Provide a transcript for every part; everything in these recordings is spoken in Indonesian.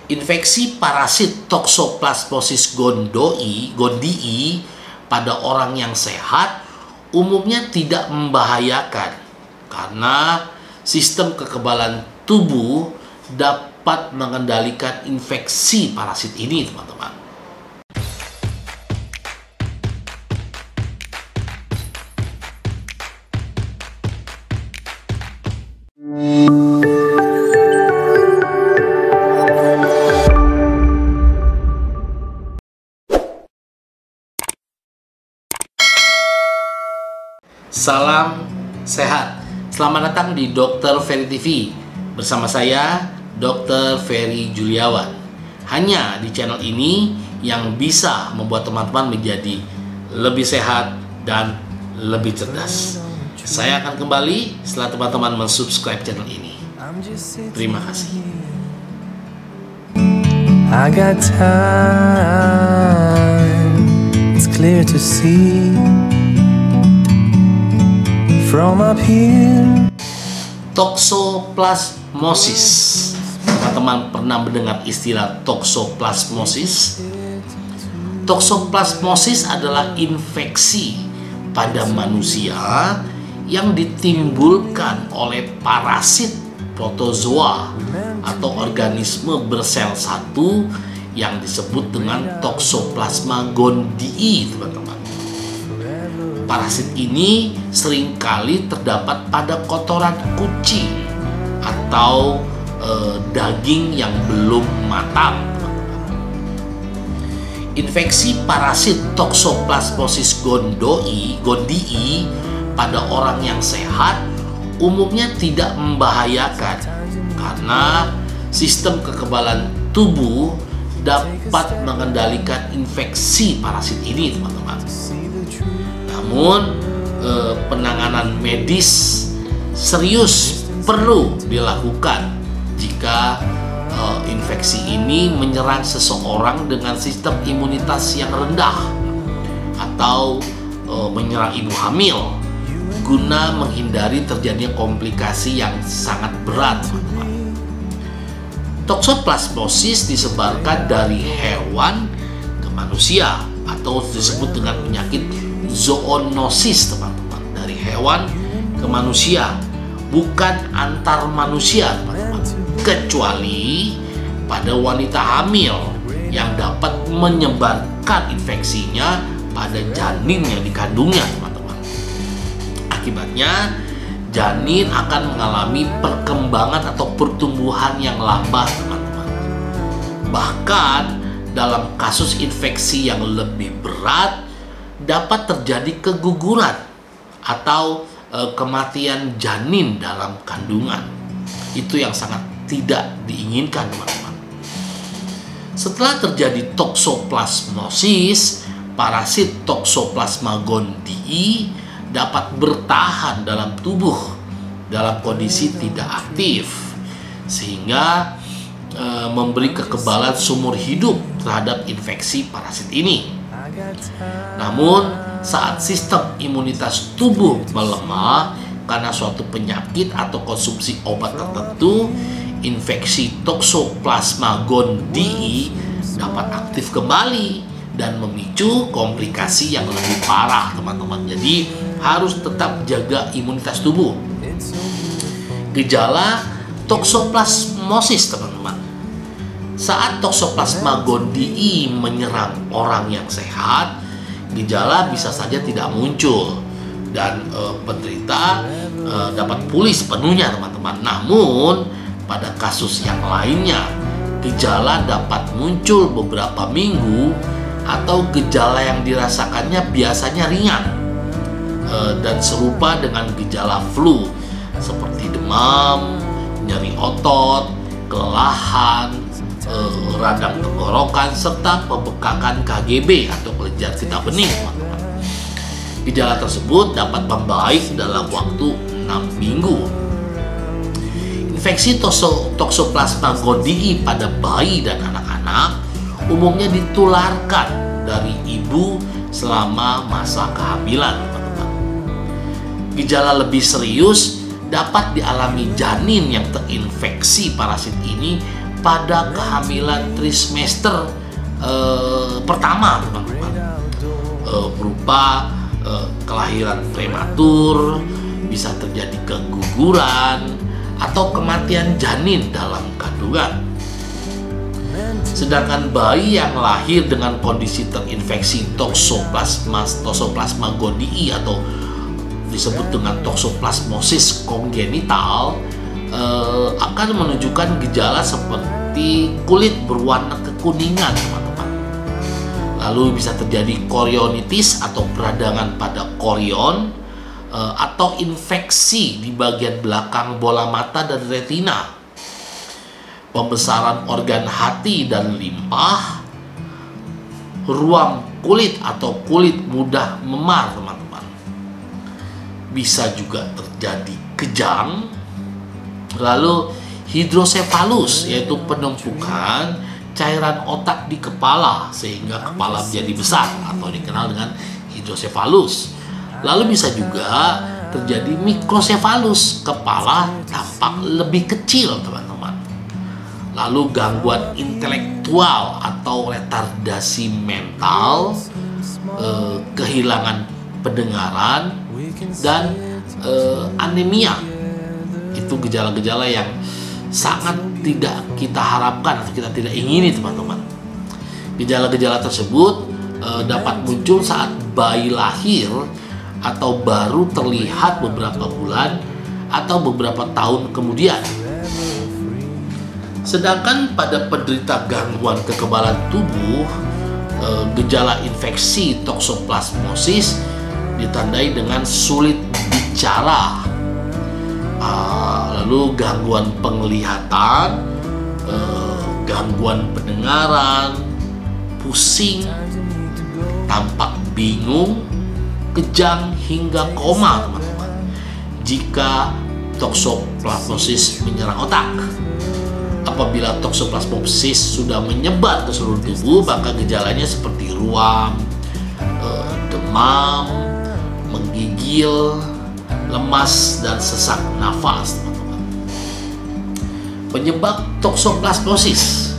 Infeksi parasit Toxoplasmosis gondii pada orang yang sehat umumnya tidak membahayakan karena sistem kekebalan tubuh dapat mengendalikan infeksi parasit ini, teman-teman. Salam sehat. Selamat datang di Dr. Ferry TV. Bersama saya, Dr. Ferry Juliawan. Hanya di channel ini yang bisa membuat teman-teman menjadi lebih sehat dan lebih cerdas. Saya akan kembali setelah teman-teman mensubscribe channel ini. Terima kasih. I got time, it's clear to see from up here. Toxoplasmosis. Teman-teman pernah mendengar istilah toxoplasmosis? Toxoplasmosis adalah infeksi pada manusia yang ditimbulkan oleh parasit protozoa atau organisme bersel satu yang disebut dengan Toxoplasma gondii, teman-teman. Parasit ini seringkali terdapat pada kotoran kucing atau daging yang belum matang. Infeksi parasit Toxoplasmosis gondii pada orang yang sehat umumnya tidak membahayakan karena sistem kekebalan tubuh dapat mengendalikan infeksi parasit ini, teman-teman. Namun penanganan medis serius perlu dilakukan jika infeksi ini menyerang seseorang dengan sistem imunitas yang rendah atau menyerang ibu hamil guna menghindari terjadinya komplikasi yang sangat berat, teman-teman. Toxoplasmosis disebarkan dari hewan ke manusia atau disebut dengan penyakit zoonosis, teman-teman, dari hewan ke manusia, bukan antar manusia, teman-teman, kecuali pada wanita hamil yang dapat menyebarkan infeksinya pada janin yang dikandungnya, teman-teman. Akibatnya janin akan mengalami perkembangan atau pertumbuhan yang lambat, teman-teman. Bahkan dalam kasus infeksi yang lebih berat dapat terjadi keguguran atau kematian janin dalam kandungan. Itu yang sangat tidak diinginkan, teman-teman. Setelah terjadi toxoplasmosis, parasit Toxoplasma gondii dapat bertahan dalam tubuh dalam kondisi tidak aktif sehingga memberi kekebalan seumur hidup terhadap infeksi parasit ini. Namun saat sistem imunitas tubuh melemah karena suatu penyakit atau konsumsi obat tertentu, infeksi Toxoplasma gondii dapat aktif kembali dan memicu komplikasi yang lebih parah, teman-teman. Jadi harus tetap jaga imunitas tubuh. Gejala toxoplasmosis, teman-teman. Saat Toxoplasma gondii menyerang orang yang sehat, gejala bisa saja tidak muncul dan penderita dapat pulih sepenuhnya, teman-teman. Namun pada kasus yang lainnya, gejala dapat muncul beberapa minggu atau gejala yang dirasakannya biasanya ringan dan serupa dengan gejala flu seperti demam, nyeri otot, kelelahan, radang tenggorokan, serta pembekakan KGB atau kelenjar getah bening, teman-teman. Gejala tersebut dapat membaik dalam waktu 6 minggu. Infeksi Toxoplasma gondii pada bayi dan anak-anak umumnya ditularkan dari ibu selama masa kehamilan, teman-teman. Gejala lebih serius dapat dialami janin yang terinfeksi parasit ini pada kehamilan trimester pertama, teman-teman, berupa kelahiran prematur, bisa terjadi keguguran atau kematian janin dalam kandungan. Sedangkan bayi yang lahir dengan kondisi terinfeksi Toxoplasma gondii atau disebut dengan toxoplasmosis kongenital akan menunjukkan gejala seperti kulit berwarna kekuningan, teman-teman. Lalu bisa terjadi chorionitis atau peradangan pada chorion atau infeksi di bagian belakang bola mata dan retina. Pembesaran organ hati dan limpa, ruam kulit atau kulit mudah memar, teman-teman. Bisa juga terjadi kejang. Lalu hidrosefalus, yaitu penumpukan cairan otak di kepala sehingga kepala menjadi besar atau dikenal dengan hidrosefalus. Lalu bisa juga terjadi mikrosefalus, kepala tampak lebih kecil, teman-teman. Lalu gangguan intelektual atau retardasi mental, kehilangan pendengaran, dan anemia. Itu gejala-gejala yang sangat tidak kita harapkan atau kita tidak ingini, teman-teman. Gejala-gejala tersebut dapat muncul saat bayi lahir atau baru terlihat beberapa bulan atau beberapa tahun kemudian. Sedangkan pada penderita gangguan kekebalan tubuh, gejala infeksi toxoplasmosis ditandai dengan sulit bicara, lalu gangguan penglihatan, gangguan pendengaran, pusing, tampak bingung, kejang hingga koma, teman-teman, jika toxoplasmosis menyerang otak. Apabila toxoplasmosis sudah menyebar ke seluruh tubuh, maka gejalanya seperti ruam, demam, menggigil, lemas, dan sesak nafas, teman-teman. Penyebab toxoplasmosis,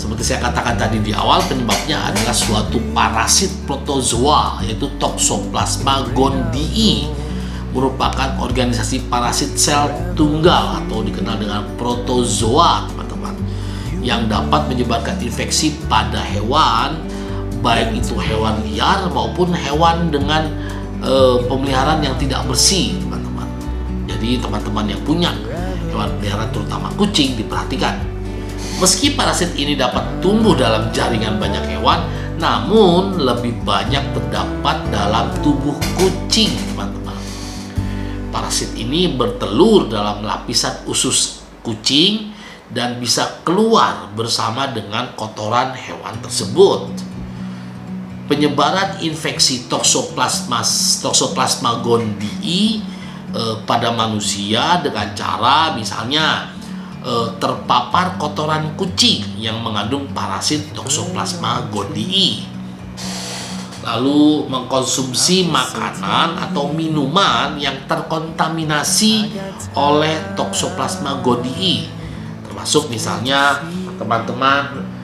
seperti saya katakan tadi di awal, penyebabnya adalah suatu parasit protozoa, yaitu Toxoplasma gondii, merupakan organisasi parasit sel tunggal atau dikenal dengan protozoa, teman-teman, yang dapat menyebabkan infeksi pada hewan, baik itu hewan liar maupun hewan dengan pemeliharaan yang tidak bersih, teman-teman. Jadi teman-teman yang punya hewan peliharaan terutama kucing, diperhatikan. Meski parasit ini dapat tumbuh dalam jaringan banyak hewan, namun lebih banyak terdapat dalam tubuh kucing, teman-teman. Parasit ini bertelur dalam lapisan usus kucing dan bisa keluar bersama dengan kotoran hewan tersebut. Penyebaran infeksi Toxoplasma gondii pada manusia dengan cara misalnya terpapar kotoran kucing yang mengandung parasit Toxoplasma gondii, lalu mengkonsumsi makanan atau minuman yang terkontaminasi oleh Toxoplasma gondii, termasuk misalnya teman-teman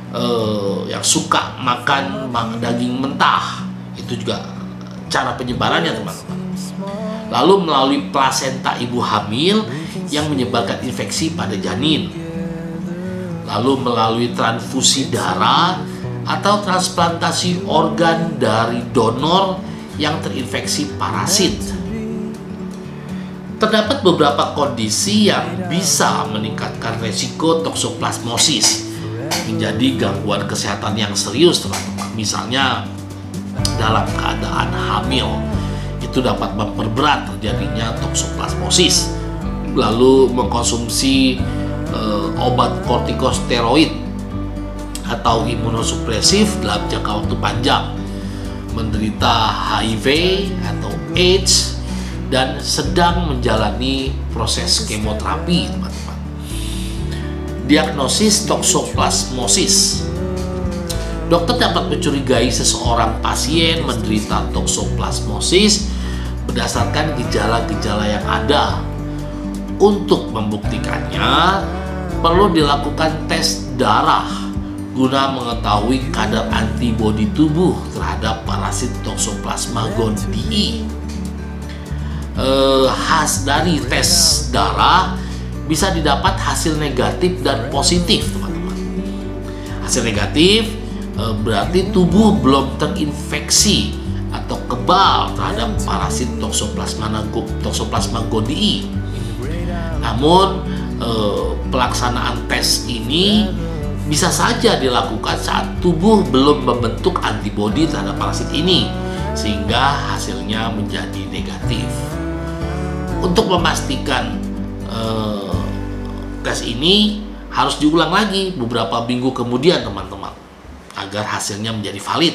yang suka makan daging mentah, itu juga cara penyebarannya, teman-teman. Lalu melalui plasenta ibu hamil yang menyebabkan infeksi pada janin, lalu melalui transfusi darah atau transplantasi organ dari donor yang terinfeksi parasit. Terdapat beberapa kondisi yang bisa meningkatkan resiko toxoplasmosis menjadi gangguan kesehatan yang serius, teman-teman. Misalnya dalam keadaan hamil, itu dapat memperberat terjadinya toxoplasmosis. Lalu mengkonsumsi obat kortikosteroid atau imunosupresif dalam jangka waktu panjang, menderita HIV atau AIDS, dan sedang menjalani proses kemoterapi, teman-teman. Diagnosis toxoplasmosis. Dokter dapat mencurigai seseorang pasien menderita toxoplasmosis berdasarkan gejala-gejala yang ada. Untuk membuktikannya, perlu dilakukan tes darah guna mengetahui kadar antibodi tubuh terhadap parasit Toxoplasma gondii. Dari tes darah bisa didapat hasil negatif dan positif, teman-teman. Hasil negatif berarti tubuh belum terinfeksi atau kebal terhadap parasit Toxoplasma gondii. Namun pelaksanaan tes ini bisa saja dilakukan saat tubuh belum membentuk antibodi terhadap parasit ini, sehingga hasilnya menjadi negatif. Untuk memastikan tes ini harus diulang lagi beberapa minggu kemudian, teman-teman, agar hasilnya menjadi valid.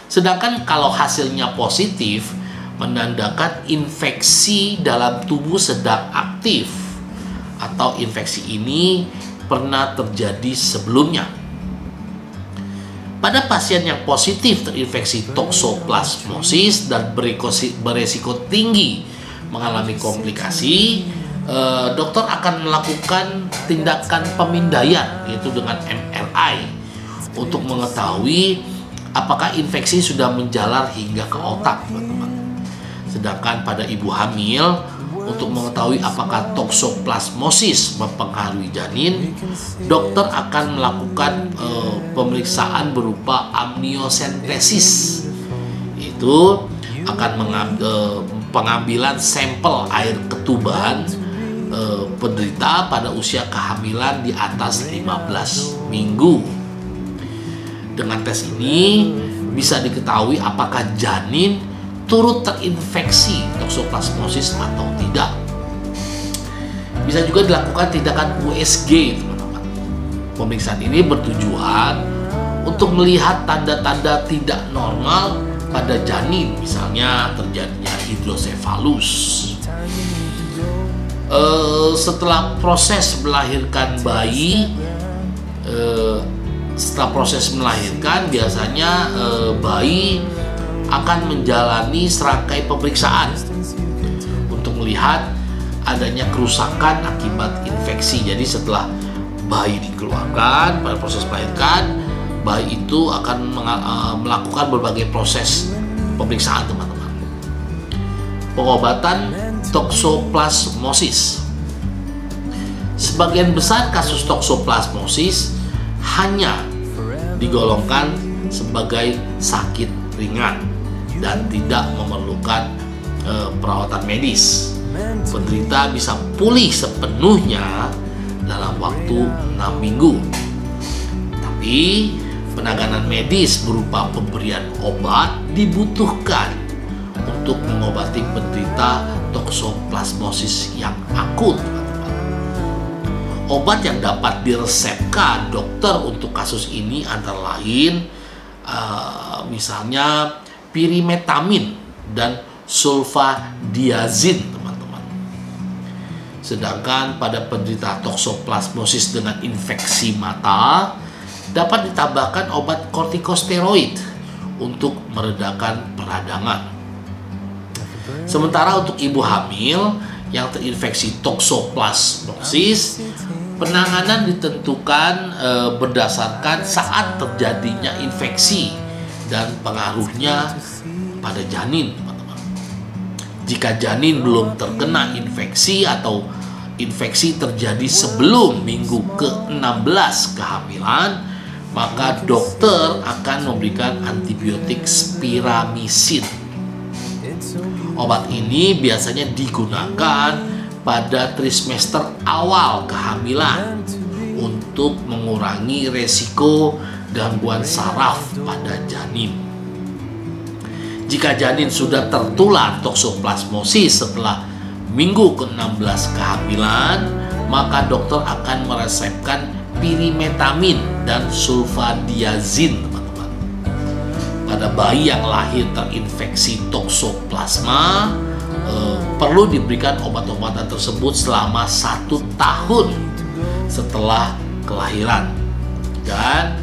Sedangkan kalau hasilnya positif, menandakan infeksi dalam tubuh sedang aktif atau infeksi ini pernah terjadi sebelumnya. Pada pasien yang positif terinfeksi toksoplasmosis dan beresiko tinggi mengalami komplikasi, dokter akan melakukan tindakan pemindaian, yaitu dengan MRI, untuk mengetahui apakah infeksi sudah menjalar hingga ke otak, teman-teman. Sedangkan pada ibu hamil, untuk mengetahui apakah toksoplasmosis mempengaruhi janin, dokter akan melakukan pemeriksaan berupa amniosentesis. Itu akan pengambilan sampel air ketuban penderita pada usia kehamilan di atas 15 minggu. Dengan tes ini bisa diketahui apakah janin turut terinfeksi toksoplasmosis atau tidak. Bisa juga dilakukan tindakan USG, teman-teman. Pemeriksaan ini bertujuan untuk melihat tanda-tanda tidak normal pada janin, misalnya terjadinya hidrosefalus. Setelah proses melahirkan bayi, biasanya bayi akan menjalani serangkai pemeriksaan untuk melihat adanya kerusakan akibat infeksi. Jadi setelah bayi dikeluarkan pada proses melahirkan, bayi itu akan melakukan berbagai proses pemeriksaan, teman-teman. Pengobatan toksoplasmosis. Sebagian besar kasus toksoplasmosis hanya digolongkan sebagai sakit ringan dan tidak memerlukan perawatan medis. Penderita bisa pulih sepenuhnya dalam waktu 6 minggu. Tapi penanganan medis berupa pemberian obat dibutuhkan untuk mengobati penderita toksoplasmosis yang akut. Obat yang dapat diresepkan dokter untuk kasus ini antara lain misalnya pirimetamin dan sulfadiazin, teman-teman. Sedangkan pada penderita toksoplasmosis dengan infeksi mata dapat ditambahkan obat kortikosteroid untuk meredakan peradangan. Sementara untuk ibu hamil yang terinfeksi toksoplasmosis, penanganan ditentukan berdasarkan saat terjadinya infeksi dan pengaruhnya pada janin, teman-teman. Jika janin belum terkena infeksi atau infeksi terjadi sebelum minggu ke-16 kehamilan, maka dokter akan memberikan antibiotik spiramisin. Obat ini biasanya digunakan pada trimester awal kehamilan untuk mengurangi resiko gangguan saraf pada janin. Jika janin sudah tertular toksoplasmosis setelah minggu ke-16 kehamilan, maka dokter akan meresepkan pirimetamin dan sulfadiazin, teman-teman. Pada bayi yang lahir terinfeksi toksoplasma, perlu diberikan obat-obatan tersebut selama 1 tahun setelah kelahiran, dan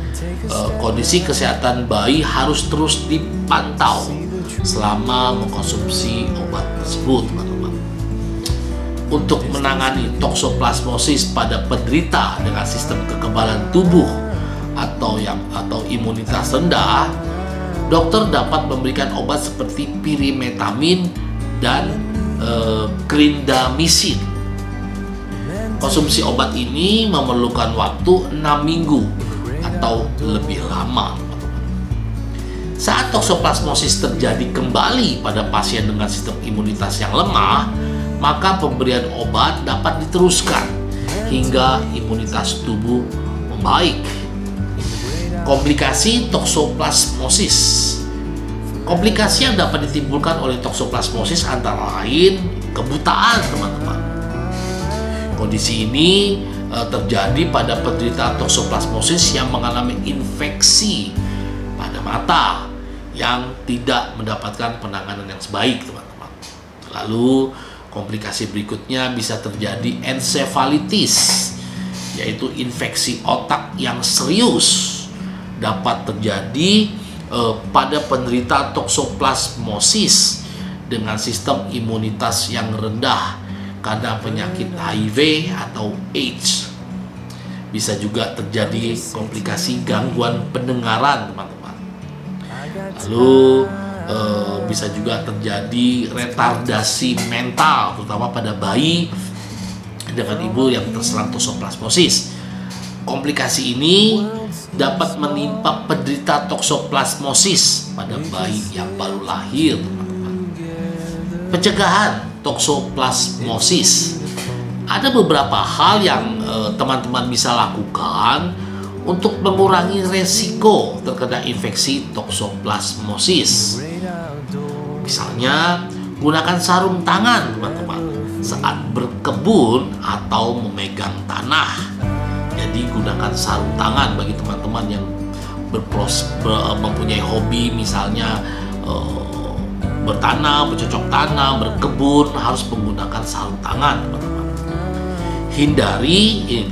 kondisi kesehatan bayi harus terus dipantau selama mengkonsumsi obat tersebut, teman-teman. untuk menangani toksoplasmosis pada penderita dengan sistem kekebalan tubuh atau imunitas rendah, dokter dapat memberikan obat seperti pirimetamin dan clindamycin. Konsumsi obat ini memerlukan waktu 6 minggu atau lebih lama. Saat toksoplasmosis terjadi kembali pada pasien dengan sistem imunitas yang lemah, maka pemberian obat dapat diteruskan hingga imunitas tubuh membaik. Komplikasi toksoplasmosis. Komplikasi yang dapat ditimbulkan oleh toksoplasmosis antara lain kebutaan, teman-teman. Kondisi ini terjadi pada penderita toksoplasmosis yang mengalami infeksi pada mata yang tidak mendapatkan penanganan yang sebaik, teman-teman. Lalu komplikasi berikutnya bisa terjadi ensefalitis, yaitu infeksi otak yang serius dapat terjadi pada penderita toksoplasmosis dengan sistem imunitas yang rendah karena penyakit HIV atau AIDS. Bisa juga terjadi komplikasi gangguan pendengaran, teman-teman. Lalu bisa juga terjadi retardasi mental, terutama pada bayi dengan ibu yang terserang toksoplasmosis. Komplikasi ini dapat menimpa penderita toksoplasmosis pada bayi yang baru lahir, teman-teman. Pencegahan toksoplasmosis. Ada beberapa hal yang teman-teman bisa lakukan untuk mengurangi resiko terkena infeksi toksoplasmosis. Misalnya, gunakan sarung tangan, teman-teman, saat berkebun atau memegang tanah. Jadi gunakan sarung tangan bagi teman-teman yang mempunyai hobi, misalnya bertanam, bercocok tanam, berkebun, harus menggunakan sarung tangan, teman-teman.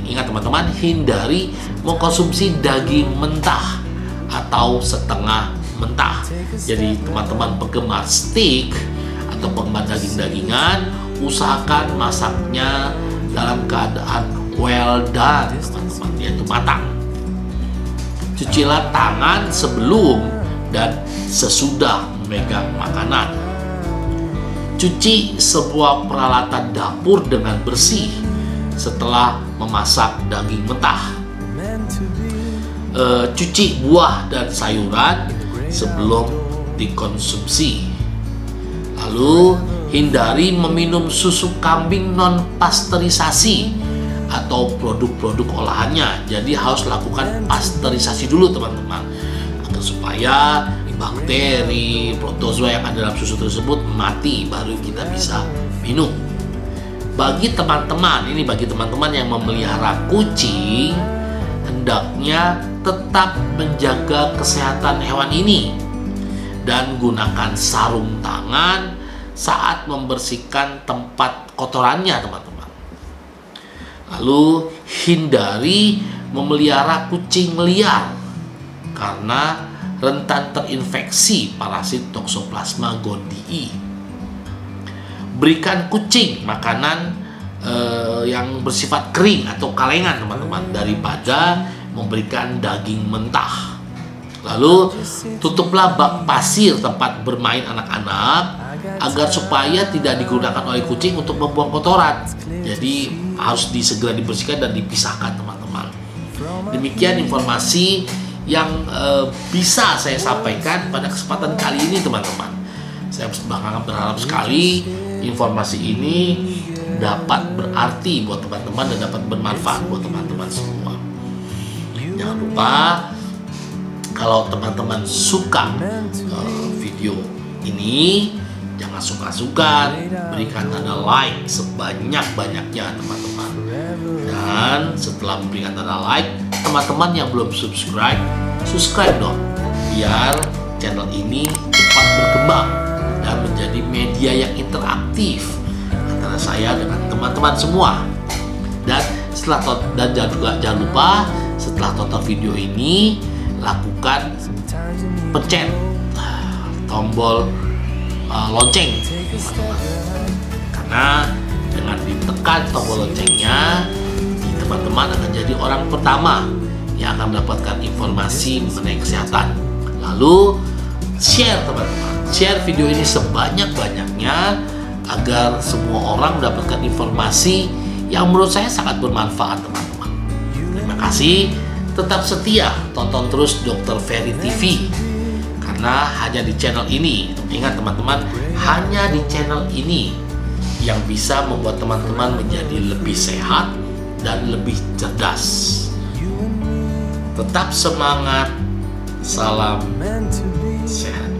Ingat teman-teman, hindari mengkonsumsi daging mentah atau setengah mentah. Jadi teman-teman penggemar steak atau penggemar daging-dagingan, usahakan masaknya dalam keadaan well done, teman-teman, yaitu matang. Cucilah tangan sebelum dan sesudah memegang makanan. Cuci sebuah peralatan dapur dengan bersih setelah memasak daging mentah. Cuci buah dan sayuran sebelum dikonsumsi. Lalu hindari meminum susu kambing non pasteurisasi atau produk-produk olahannya. Jadi harus lakukan pasteurisasi dulu, teman-teman, agar supaya bakteri, protozoa yang ada dalam susu tersebut mati, baru kita bisa minum. Bagi teman-teman yang memelihara kucing, hendaknya tetap menjaga kesehatan hewan ini dan gunakan sarung tangan saat membersihkan tempat kotorannya, teman-teman. Lalu hindari memelihara kucing liar karena rentan terinfeksi parasit Toxoplasma gondii. Berikan kucing makanan yang bersifat kering atau kalengan, teman-teman, daripada memberikan daging mentah. Lalu tutuplah bak pasir tempat bermain anak-anak agar supaya tidak digunakan oleh kucing untuk membuang kotoran. Jadi harus segera dibersihkan dan dipisahkan, teman-teman. Demikian informasi yang bisa saya sampaikan pada kesempatan kali ini, teman-teman. Saya berharap sekali informasi ini dapat berarti buat teman-teman dan dapat bermanfaat buat teman-teman semua. Jangan lupa, kalau teman-teman suka video ini, jangan sungkan-sungkan berikan tanda like sebanyak-banyaknya, teman-teman. Dan setelah memberikan tanda like, teman-teman yang belum subscribe dong, biar channel ini cepat berkembang dan menjadi media yang interaktif antara saya dengan teman-teman semua. Dan jangan lupa setelah tonton video ini, lakukan pencet tombol lonceng, teman-teman. Karena dengan tekan tombol loncengnya, teman-teman akan jadi orang pertama yang akan mendapatkan informasi mengenai kesehatan. Lalu share teman-teman, share video ini sebanyak-banyaknya agar semua orang mendapatkan informasi yang menurut saya sangat bermanfaat teman-teman. Terima kasih, tetap setia tonton terus Dr. Ferry TV karena hanya di channel ini, ingat teman-teman, hanya di channel ini yang bisa membuat teman-teman menjadi lebih sehat dan lebih cerdas. Tetap semangat, salam sehat.